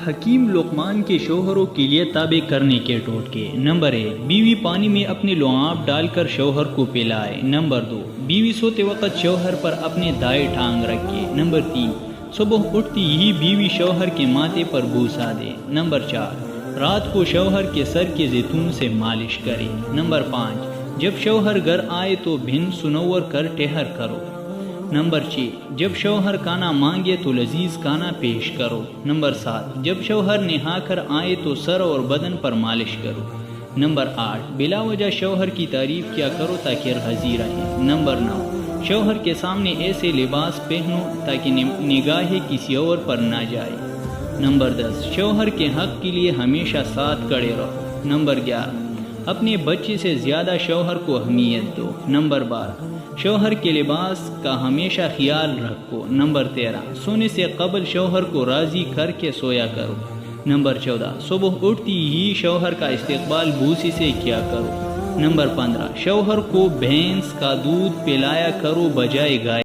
حکیم لقمان کے شوہروں کے لیے تابع کرنے کے ٹوٹکے۔ نمبر 1، بیوی پانی میں اپنے لعاب ڈال کر شوہر کو پلائے۔ نمبر 2، بیوی سوتے وقت شوہر پر اپنے دائیں ٹانگ رکھے۔ نمبر 3، صبح اٹھتی ہی بیوی شوہر کے ماتھے پر بوسہ دے۔ نمبر 4، رات کو شوہر کے سر کے زیتون سے مالش کرے۔ نمبر 5، جب شوہر گھر آئے تو بھن سنور کر ٹہر کرو۔ نمبر 6، جب شوہر کھانا مانگے تو لذیذ کھانا پیش کرو۔ نمبر 7، جب شوہر نہا کر آئے تو سر اور بدن پر مالش کرو۔ نمبر 8، بلا وجہ شوہر کی تعریف کیا کرو تاکہ راضی رہے۔ نمبر 9، شوہر کے سامنے ایسے لباس پہنو تاکہ نگاہیں کسی اور پر نہ جائے۔ نمبر 10، شوہر کے حق کے لیے ہمیشہ ساتھ کھڑے رہو۔ نمبر 11، اپنے بچے سے زیادہ شوہر کو اہمیت دو۔ نمبر 12، شوہر کے لباس کا ہمیشہ خیال رکھو۔ نمبر 13، سونے سے قبل شوہر کو راضی کر کے سویا کرو۔ نمبر 14، صبح اٹھتی ہی شوہر کا استقبال بوسے سے کیا کرو۔ نمبر 15، شوہر کو بھینس کا دودھ پلایا کرو بجائے گائے